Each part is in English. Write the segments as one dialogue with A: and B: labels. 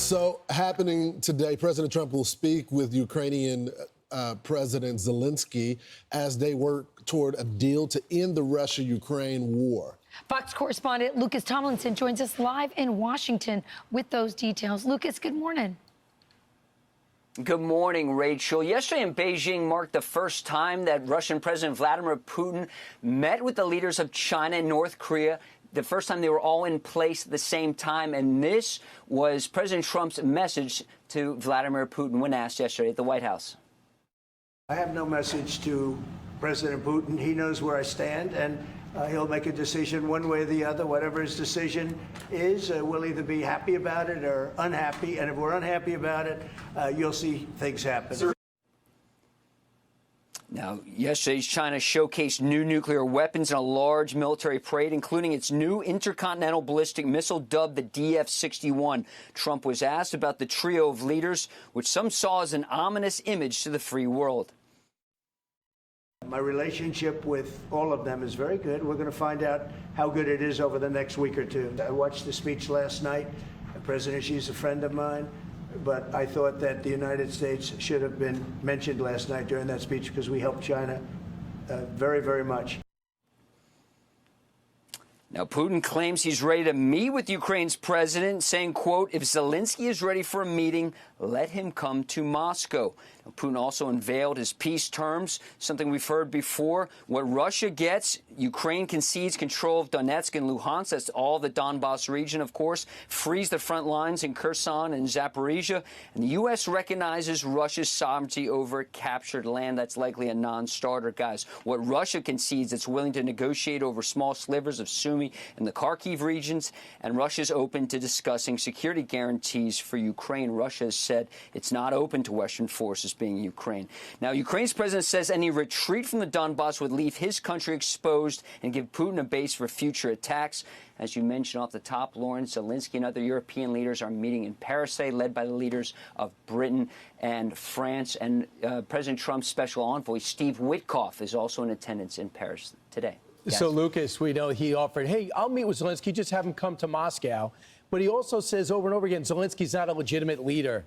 A: So, happening today, President Trump will speak with Ukrainian President Zelensky as they work toward a deal to end the Russia-Ukraine war.
B: Fox correspondent Lucas Tomlinson joins us live in Washington with those details. Lucas, good morning.
C: Good morning, Rachel. Yesterday in Beijing marked the first time that Russian President Vladimir Putin met with the leaders of China and North Korea. The first time they were all in place at the same time. And this was President Trump's message to Vladimir Putin when asked yesterday at the White House.
D: I have no message to President Putin. He knows where I stand, and he'll make a decision one way or the other. Whatever his decision is, we'll either be happy about it or unhappy. And if we're unhappy about it, you'll see things happen.
C: Now, yesterday's China showcased new nuclear weapons in a large military parade, including its new intercontinental ballistic missile dubbed the DF-61. Trump was asked about the trio of leaders, which some saw as an ominous image to the free world.
D: My relationship with all of them is very good. We're going to find out how good it is over the next week or two. I watched the speech last night. President Xi's a friend of mine. But I thought that the United States should have been mentioned last night during that speech because we helped China very, very much.
C: Now, Putin claims he's ready to meet with Ukraine's president, saying, quote, if Zelensky is ready for a meeting, let him come to Moscow. Now, Putin also unveiled his peace terms, something we've heard before. What Russia gets, Ukraine concedes control of Donetsk and Luhansk. That's all the Donbass region, of course. Frees the front lines in Kherson and Zaporizhia. And the U.S. recognizes Russia's sovereignty over captured land. That's likely a non-starter, guys. What Russia concedes, it's willing to negotiate over small slivers of Sumy in the Kharkiv regions, and Russia's open to discussing security guarantees for Ukraine. Russia has said it's not open to Western forces being in Ukraine. Now, Ukraine's president says any retreat from the Donbass would leave his country exposed and give Putin a base for future attacks. As you mentioned off the top, Lawrence, Zelensky and other European leaders are meeting in Paris today, led by the leaders of Britain and France. And President Trump's special envoy, Steve Witkoff, is also in attendance in Paris today. Yes.
E: So, Lucas, we know he offered, hey, I'll meet with Zelensky, just have him come to Moscow. But he also says over and over again, Zelensky's not a legitimate leader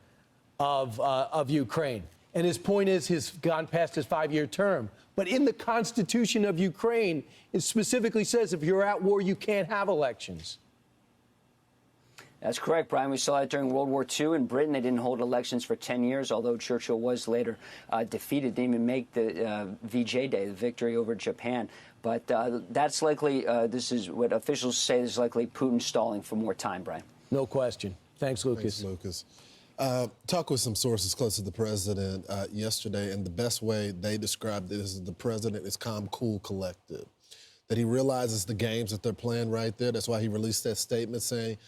E: of Ukraine. And his point is he's gone past his 5-year term. But in the Constitution of Ukraine, it specifically says if you're at war, you can't have elections.
C: That's correct, Brian. We saw it during World War II in Britain. They didn't hold elections for 10 years, although Churchill was later defeated. Didn't even make the VJ Day, the victory over Japan. But that's likely, this is what officials say, is likely Putin stalling for more time, Brian.
E: No question. Thanks, Lucas.
A: Thanks, Lucas. Talked with some sources close to the president yesterday, and the best way they described it is the president is calm, cool, collected. That he realizes the games that they're playing right there. That's why he released that statement saying,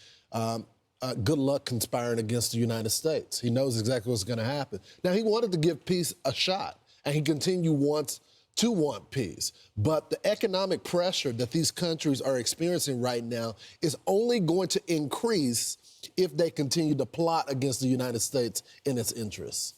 A: good luck conspiring against the United States. He knows exactly what's going to happen. Now, he wanted to give peace a shot, and he wants to want peace. But the economic pressure that these countries are experiencing right now is only going to increase if they continue to plot against the United States in its interests.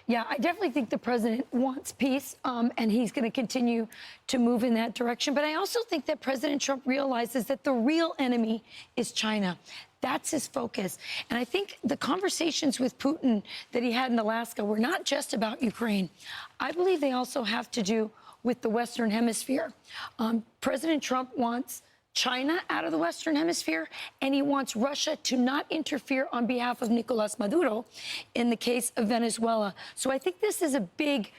B: Yeah, I definitely think the president wants peace, and he's going to continue to move in that direction. But I also think that President Trump realizes that the real enemy is China. That's his focus. And I think the conversations with Putin that he had in Alaska were not just about Ukraine. I believe they also have to do with the Western Hemisphere. President Trump wants China out of the Western Hemisphere, and he wants Russia to not interfere on behalf of Nicolas Maduro in the case of Venezuela. So I think this is a big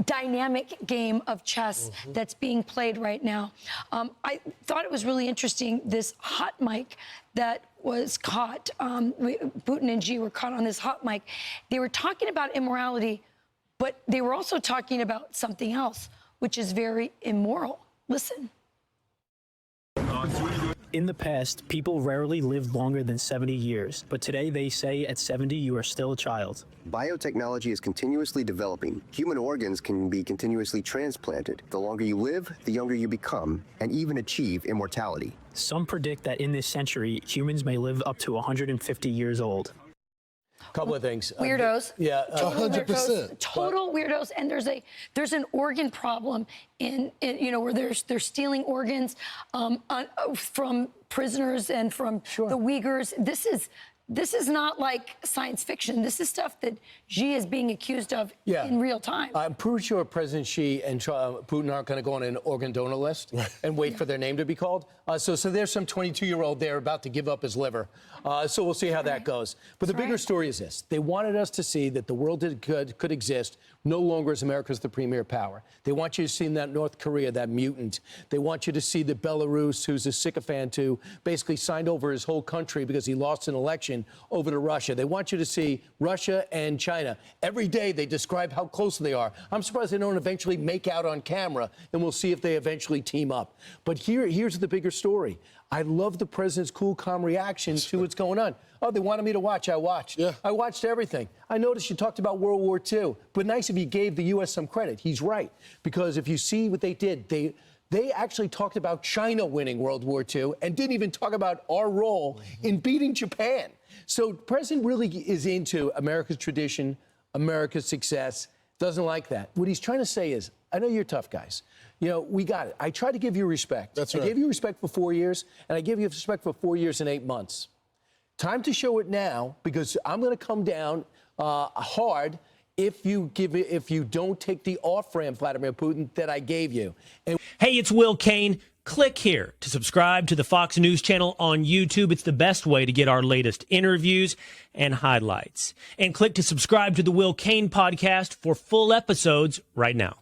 B: dynamic game of chess that's being played right now. I thought it was really interesting, this hot mic that was caught. Putin and Xi were caught on this hot mic. They were talking about immorality, but they were also talking about something else, which is very immoral. Listen.
F: In the past, people rarely lived longer than 70 years, but today they say at 70 you are still a child.
G: Biotechnology is continuously developing. Human organs can be continuously transplanted. The longer you live, the younger you become, and even achieve immortality.
F: Some predict that in this century, humans may live up to 150 years old.
E: Couple of things.
B: Weirdos.
E: Yeah,
A: 100%.
B: Total weirdos. And there's an organ problem in where they're stealing organs from prisoners and from the Uyghurs. This is this is not like science fiction. This is stuff that Xi is being accused of in real time.
E: I'm pretty sure President Xi and Putin aren't going to go on an organ donor list and wait for their name to be called. So there's some 22-year-old there about to give up his liver. So we'll see how that goes. But the bigger story is this. They wanted us to see that the world could exist no longer as America's the premier power. They want you to see that North Korea, that mutant. They want you to see that Belarus, who's a sycophant who basically signed over his whole country because he lost an election over to Russia. They want you to see Russia and China. Every day they describe how close they are. I'm surprised they don't eventually make out on camera, and we'll see if they eventually team up. But here's the bigger story. I love the president's cool, calm reaction to what's going on. Oh, they wanted me to watch. I watched.
A: Yeah.
E: I watched everything. I noticed you talked about World War II, but nice if you gave the U.S. some credit. He's right. Because if you see what they did, they actually talked about China winning World War II and didn't even talk about our role in beating Japan. So the president really is into America's tradition, America's success, doesn't like that. What he's trying to say is, I know you're tough guys. You know, we got it. I tried to give you respect.
A: That's right.
E: I gave you respect for 4 years, and I gave you respect for 4 years and 8 months. Time to show it now, because I'm going to come down hard if you don't take the off-ramp, Vladimir Putin, that I gave you. And
H: hey, it's Will Kane. Click here to subscribe to the Fox News channel on YouTube. It's the best way to get our latest interviews and highlights. And click to subscribe to the Will Kane podcast for full episodes right now.